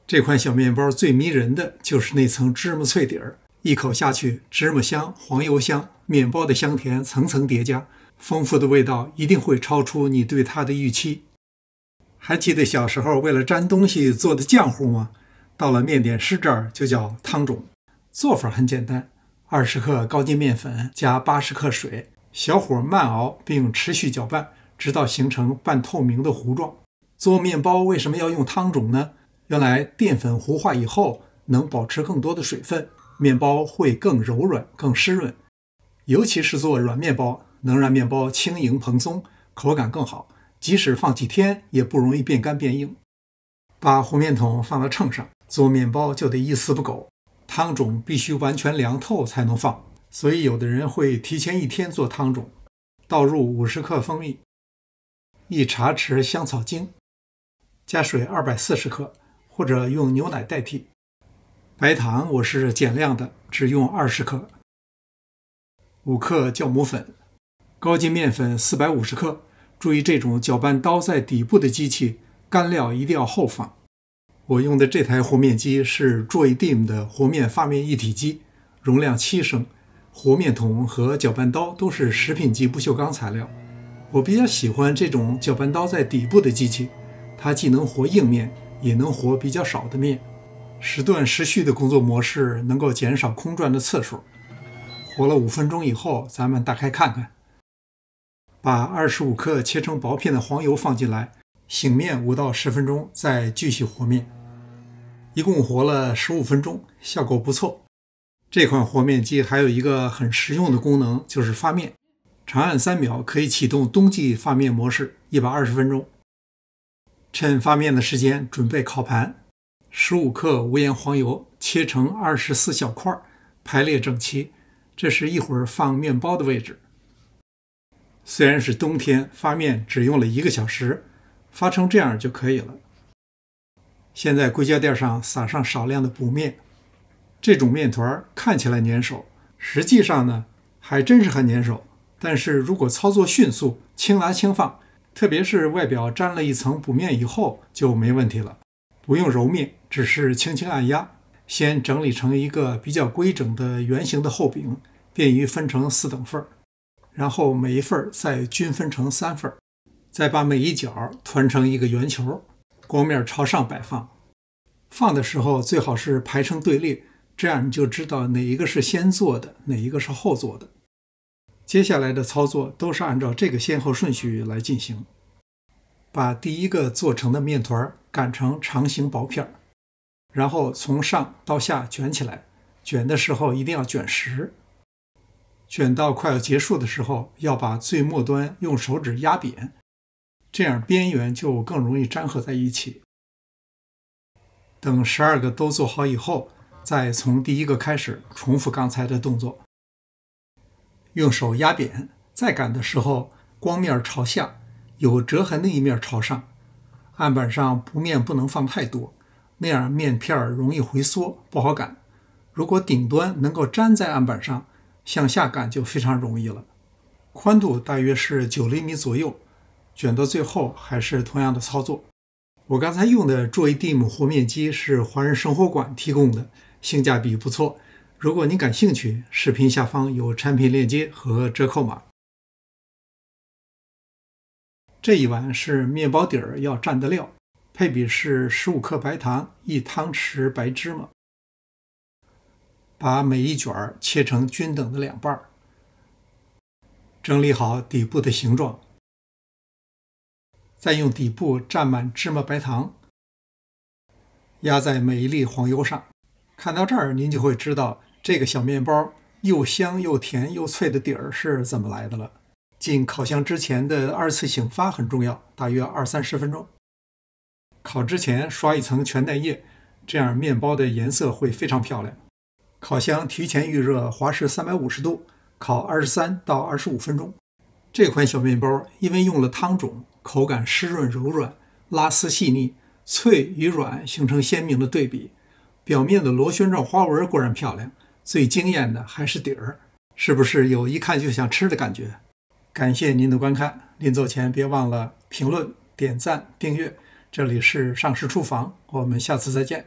這款小麵包最迷人的就是那層芝麻脆底兒，一口下去，芝麻香、黃油香，麵包的香甜层层疊加，豐富的味道一定會超出你對它的預期。還記得小時候為了沾東西做的漿糊嗎？到了面點師這兒就叫湯種。做法很簡單，20克高筋面粉加80克水，小火慢熬並持續攪拌，直到形成半透明的糊狀。做麵包為什麼要用湯種呢？原來澱粉糊化以後能保持更多的水分，麵包會更柔軟、更濕潤。尤其是做軟麵包，能讓麵包輕盈蓬鬆，口感更好，即使放幾天也不容易变干变硬。把和面桶放到秤上，做面包就得一絲不苟。湯種必須完全涼透才能放，所以有的人會提前1天做湯種。倒入50克蜂蜜，1茶匙香草精，加水240克，或者用牛奶代替。白糖我是減量的，只用20克。5克酵母粉，高筋面粉450克。注意这种搅拌刀在底部的機器，乾料一定要後放。我用的這台和面機是 Joydim 的和面發面一體機，容量7升，和面桶和攪拌刀都是食品級不锈鋼材料。我比較喜歡這種攪拌刀在底部的機器，它既能和硬面，也能和比較少的面。時斷時續的工作模式能夠減少空轉的次數。和了5分鐘以後，咱們打開看看。把25克切成薄片的黃油放進來，醒面5到10分鐘，再繼續和面。一共和了15分鐘，效果不錯。這款和面機還有一個很實用的功能，就是發面。長按3秒可以啟動冬季發面模式，120分鐘。趁发面的時間，準備烤盤。15克無鹽黃油切成24小塊，排列整齊。這是一會兒放麵包的位置。雖然是冬天，发面只用了1個小時，發成這樣就可以了。現在硅膠墊上撒上少量的補面。這種面團看起來粘手，實際上呢還真是很粘手。但是如果操作迅速，輕拿輕放，特別是外表沾了一層補面以後，就沒問題了。不用揉面，只是輕輕按壓，先整理成一個比較規整的圓形的厚餅，便於分成4等份。然後每一份再均分成3份，再把每一角團成一個圓球，光面朝上擺放。放的時候最好是排成隊列，這樣你就知道哪一個是先做的，哪一個是後做的。接下來的操作都是按照這個先後順序來進行。把第一個做成的面團擀成長形薄片，然後從上到下捲起來，捲的時候一定要捲實。捲到快要結束的時候，要把最末端用手指壓扁，這樣邊緣就更容易粘合在一起。等12個都做好以後，再從第一個開始重複剛才的動作。用手壓扁，再擀的時候，光面朝下，有折痕的一面朝上。案板上不面不能放太多，那樣面片容易回縮，不好擀。如果頂端能夠粘在案板上，向下擀就非常容易了。寬度大約是9厘米左右，捲到最後還是同樣的操作。我剛才用的 Joydim 和面機是華人生活館提供的，性價比不錯。如果您感興趣，視頻下方有產品鏈接和折扣碼。這一碗是面包底兒要蘸的料，配比是15克白糖，1湯匙白芝麻。把每一卷切成均等的2半，整理好底部的形狀，再用底部蘸滿芝麻白糖，壓在每一粒黃油上。看到這兒，您就會知道這個小麵包又香又甜又脆的底兒是怎麼來的了。進烤箱之前的2次醒發很重要，大約20-30分鐘。烤之前刷一層全蛋液，這樣面包的顏色會非常漂亮。烤箱提前預熱，華氏350度，烤23到25分鐘。這款小麵包因為用了湯種，口感濕潤柔軟，拉絲細膩，脆與軟形成鮮明的對比。表面的螺旋狀花紋果然漂亮，最驚豔的還是底兒，是不是有一看就想吃的感覺？感謝您的觀看，臨走前別忘了評論、點讚、訂閱。這裡是上師廚房，我們下次再見。